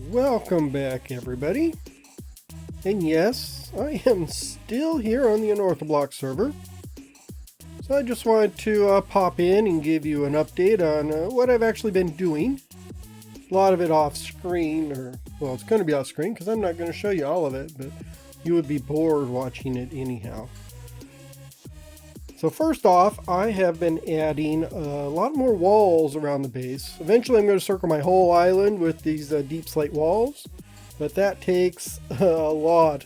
Welcome back, everybody. And yes, I am still here on the Unorthoblocks server. So I just wanted to pop in and give you an update on what I've actually been doing. A lot of it off screen, or well, it's going to be off screen because I'm not going to show you all of it, but you would be bored watching it anyhow. So first off, I have been adding a lot more walls around the base. Eventually I'm going to circle my whole island with these deep slate walls, but that takes a lot,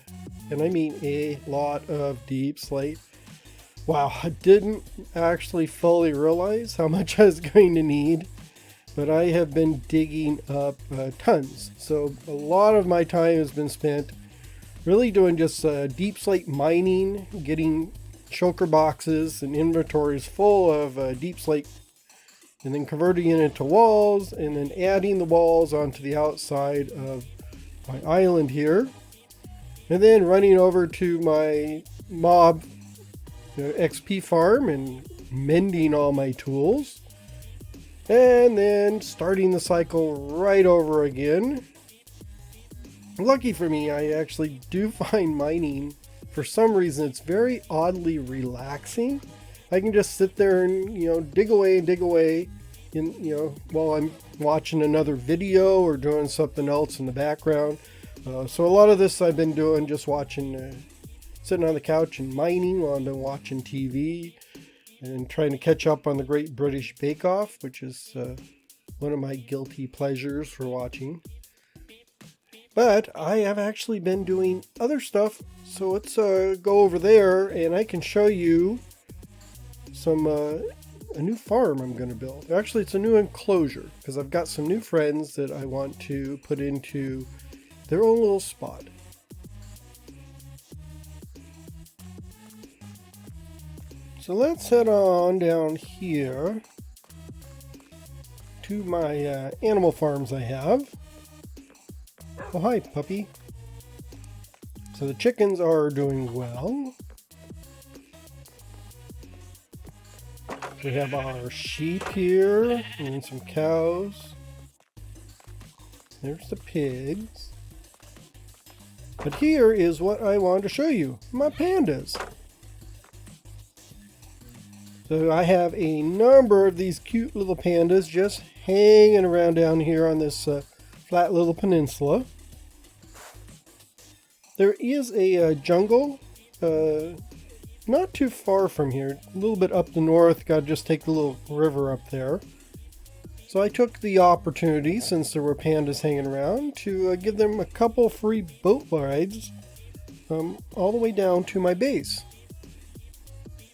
and I mean a lot of deep slate. Wow, I didn't actually fully realize how much I was going to need, but I have been digging up tons. So a lot of my time has been spent really doing just deep slate mining, getting shulker boxes and inventories full of deep slate, and then converting it into walls, and then adding the walls onto the outside of my island here, and then running over to my mob XP farm and mending all my tools, and then starting the cycle right over again. Lucky for me, I actually do find mining, for some reason, it's very oddly relaxing. I can just sit there and, dig away in, while I'm watching another video or doing something else in the background. So a lot of this I've been doing just watching, sitting on the couch and mining while I've been watching TV and trying to catch up on the Great British Bake Off, which is one of my guilty pleasures for watching. But I have actually been doing other stuff, so let's go over there and I can show you some a new farm I'm going to build. Actually, it's a new enclosure because I've got some new friends that I want to put into their own little spot. So let's head on down here to my animal farms I have. Oh, hi, puppy. So the chickens are doing well. We have our sheep here and some cows. There's the pigs. But here is what I wanted to show you, my pandas. So I have a number of these cute little pandas just hanging around down here on this flat little peninsula. There is a jungle not too far from here, a little bit up the north. Got to just take the little river up there. So I took the opportunity, since there were pandas hanging around, to give them a couple free boat rides all the way down to my base.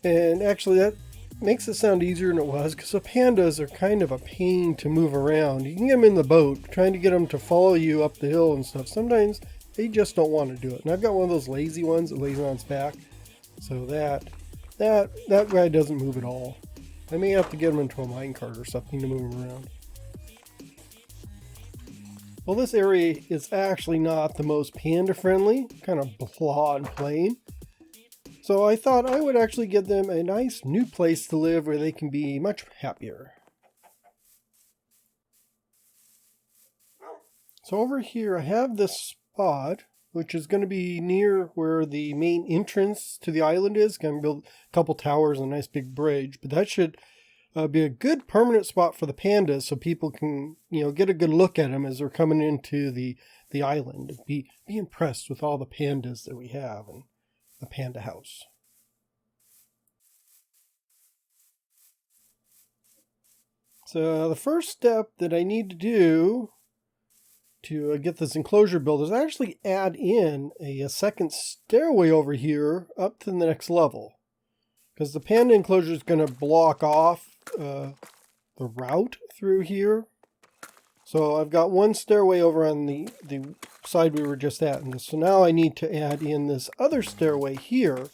And actually that makes it sound easier than it was, because the pandas are kind of a pain to move around. You can get them in the boat, trying to get them to follow you up the hill and stuff. Sometimes they just don't want to do it. And I've got one of those lazy ones that lays on its back. So that guy doesn't move at all. I may have to get him into a minecart or something to move him around. Well, this area is actually not the most panda friendly, kind of blah and plain. So I thought I would actually give them a nice new place to live where they can be much happier. So over here I have this spot, which is going to be near where the main entrance to the island is. Going to build a couple towers and a nice big bridge, but that should be a good permanent spot for the pandas, so people can get a good look at them as they're coming into the island. Be impressed with all the pandas that we have in the panda house. So the first step that I need to do to get this enclosure built is actually add in a second stairway over here up to the next level, because the panda enclosure is going to block off the route through here. So I've got one stairway over on the side we were just at, and so now I need to add in this other stairway here,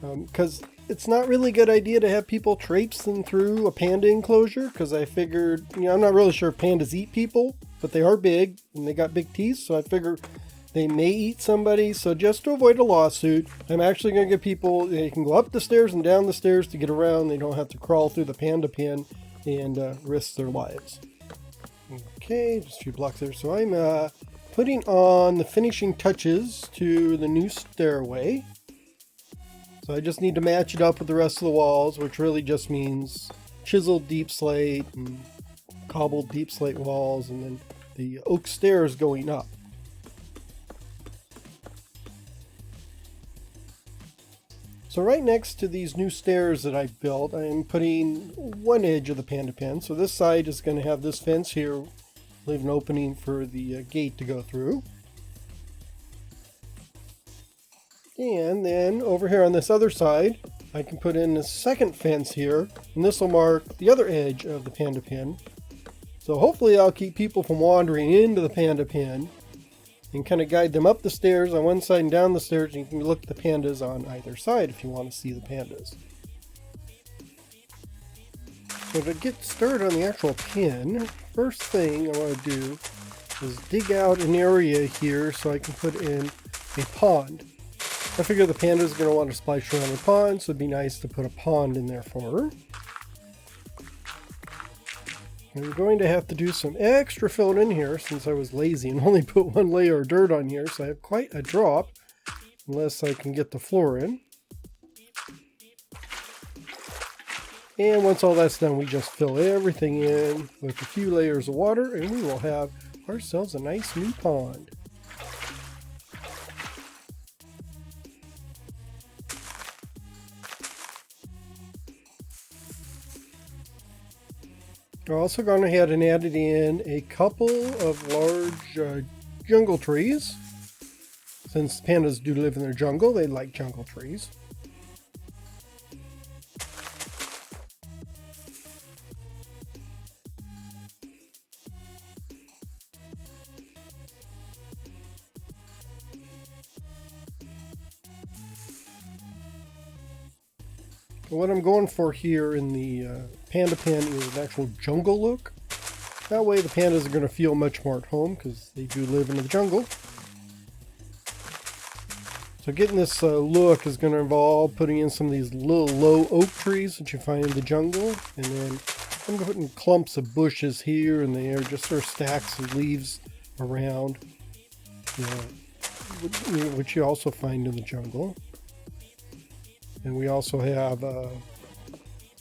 because it's not really a good idea to have people traipsing through a panda enclosure, because I figured, I'm not really sure if pandas eat people, but they are big and they got big teeth, so I figure they may eat somebody. So just to avoid a lawsuit, I'm actually going to give people, they can go up the stairs and down the stairs to get around. They don't have to crawl through the panda pen and risk their lives. Okay, just a few blocks there. So I'm putting on the finishing touches to the new stairway. So I just need to match it up with the rest of the walls, which really just means chiseled deep slate and cobbled deep slate walls, and then the oak stairs going up. So right next to these new stairs that I built, I am putting one edge of the panda pen. So this side is going to have this fence here, leave an opening for the gate to go through. And then over here on this other side, I can put in a second fence here, and this will mark the other edge of the panda pen. So hopefully I'll keep people from wandering into the panda pen and kind of guide them up the stairs on one side and down the stairs, and you can look at the pandas on either side if you want to see the pandas. So to get started on the actual pen, first thing I want to do is dig out an area here so I can put in a pond. I figure the pandas are going to want to splash around the pond, so it'd be nice to put a pond in there for her. I'm going to have to do some extra filling in here since I was lazy and only put one layer of dirt on here, so I have quite a drop unless I can get the floor in. And once all that's done, we just fill everything in with a few layers of water, and we will have ourselves a nice new pond. We're also going ahead and added in a couple of large jungle trees. Since pandas do live in their jungle, they like jungle trees. What I'm going for here in the panda pen is an actual jungle look. That way the pandas are going to feel much more at home because they do live in the jungle. So getting this look is going to involve putting in some of these little low oak trees that you find in the jungle. And then I'm putting clumps of bushes here and there, just sort of stacks of leaves around, which you also find in the jungle. And we also have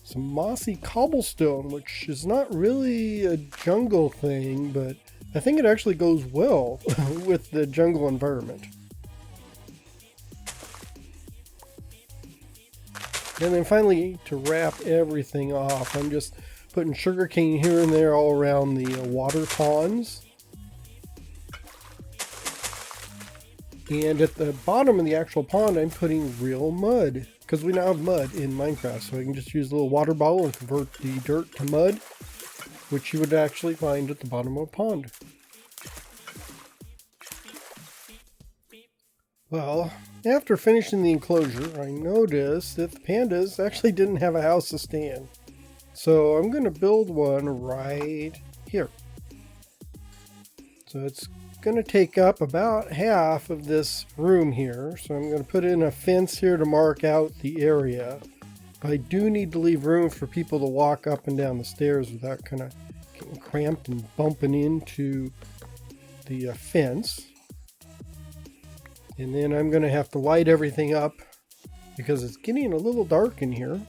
some mossy cobblestone, which is not really a jungle thing, but I think it actually goes well with the jungle environment. And then finally, to wrap everything off, I'm just putting sugarcane here and there all around the water ponds. And at the bottom of the actual pond, I'm putting real mud, because we now have mud in Minecraft, so I can just use a little water bottle and convert the dirt to mud, which you would actually find at the bottom of a pond. Well, after finishing the enclosure, I noticed that the pandas actually didn't have a house to stay in. So I'm going to build one right here. So it's going to take up about half of this room here, so I'm going to put in a fence here to mark out the area. I do need to leave room for people to walk up and down the stairs without kind of getting cramped and bumping into the fence. And then I'm going to have to light everything up because it's getting a little dark in here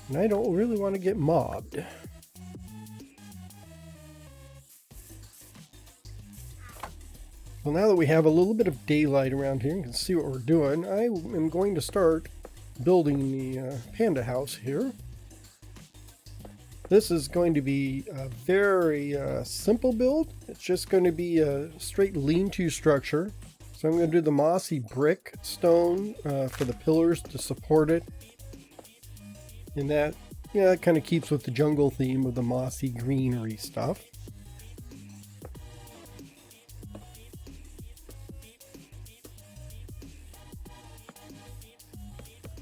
and I don't really want to get mobbed. Well, now that we have a little bit of daylight around here and can see what we're doing, I am going to start building the panda house here. This is going to be a very simple build. It's just going to be a straight lean-to structure. So I'm going to do the mossy brick stone for the pillars to support it. And that, that kind of keeps with the jungle theme of the mossy greenery stuff.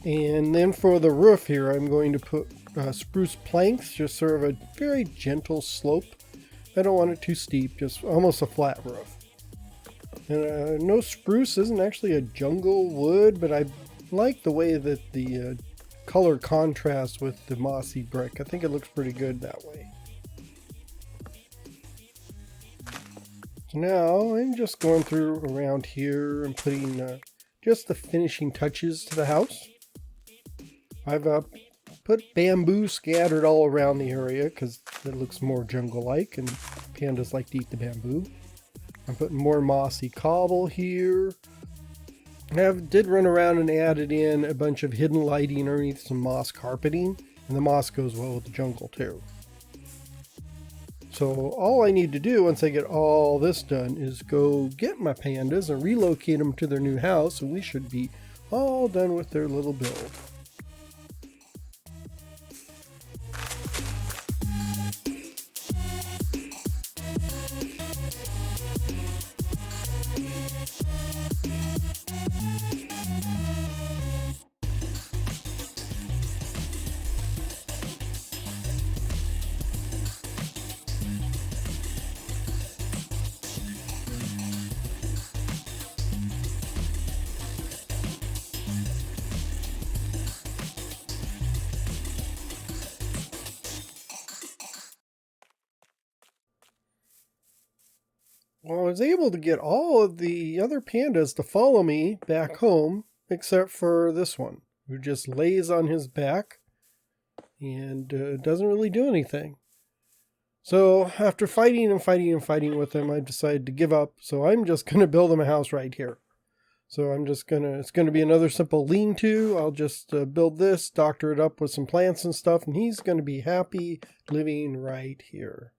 And then for the roof here, I'm going to put spruce planks, just sort of a very gentle slope. I don't want it too steep, just almost a flat roof. And no, spruce isn't actually a jungle wood, but I like the way that the color contrasts with the mossy brick. I think it looks pretty good that way. So now I'm just going through around here and putting just the finishing touches to the house. I've put bamboo scattered all around the area because it looks more jungle-like and pandas like to eat the bamboo. I'm putting more mossy cobble here. I did run around and added in a bunch of hidden lighting underneath some moss carpeting, and the moss goes well with the jungle too. So all I need to do once I get all this done is go get my pandas and relocate them to their new house, and we should be all done with their little build. Well, I was able to get all of the other pandas to follow me back home, except for this one, who just lays on his back and doesn't really do anything. So after fighting and fighting and fighting with him, I decided to give up. So I'm just going to build him a house right here. So it's going to be another simple lean-to. I'll just build this, doctor it up with some plants and stuff, and he's going to be happy living right here.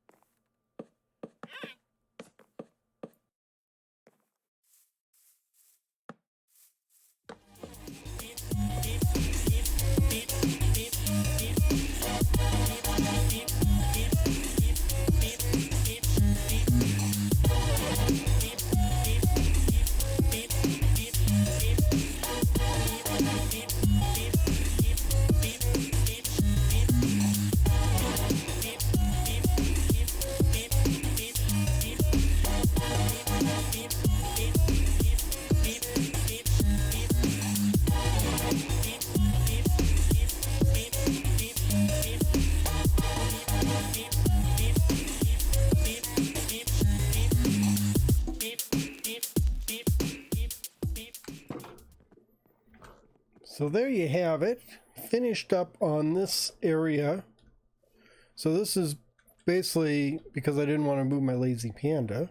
So there you have it, finished up on this area. So this is basically because I didn't want to move my lazy panda.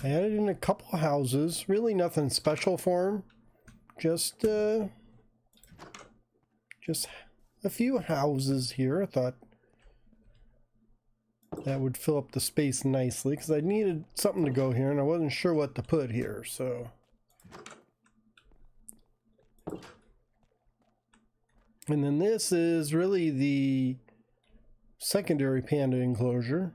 I added in a couple houses, really nothing special for him. Just a few houses here. I thought that would fill up the space nicely because I needed something to go here and I wasn't sure what to put here, so. And then this is really the secondary panda enclosure.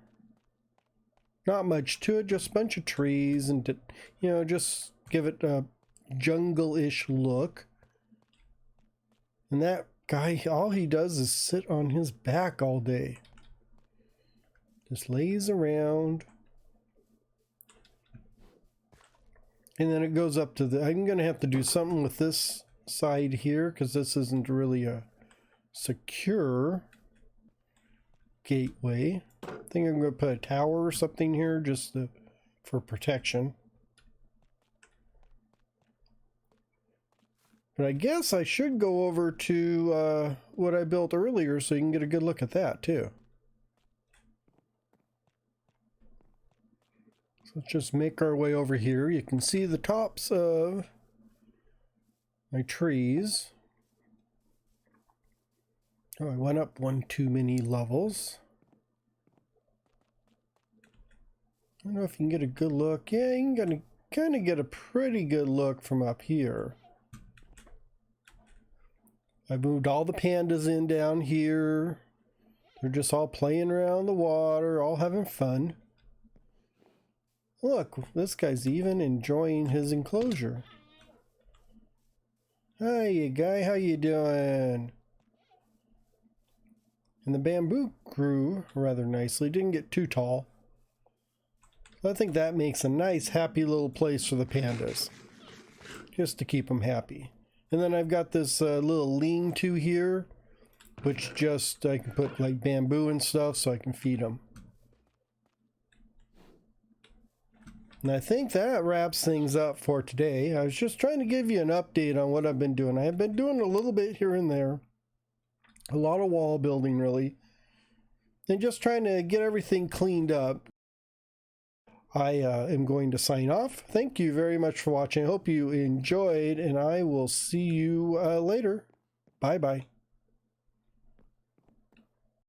Not much to it, just a bunch of trees and, you know, just give it a jungle-ish look. And that guy, all he does is sit on his back all day. Just lays around. And then it goes up to the, I'm going to have to do something with this side here because this isn't really a secure gateway. I think I'm going to put a tower or something here just for protection. But I guess I should go over to what I built earlier so you can get a good look at that too. So let's just make our way over here. You can see the tops of my trees. Oh, I went up one too many levels. I don't know if you can get a good look. Yeah, you can kind of get a pretty good look from up here. I moved all the pandas in down here. They're just all playing around the water, all having fun. Look, this guy's even enjoying his enclosure. Hi, guy, how you doing? And the bamboo grew rather nicely. Didn't get too tall. I think that makes a nice, happy little place for the pandas. Just to keep them happy. And then I've got this little lean-to here, which just, I can put like bamboo and stuff so I can feed them. And I think that wraps things up for today. I was just trying to give you an update on what I've been doing. I have been doing a little bit here and there. A lot of wall building, really. And just trying to get everything cleaned up. I am going to sign off. Thank you very much for watching. I hope you enjoyed, and I will see you later. Bye-bye.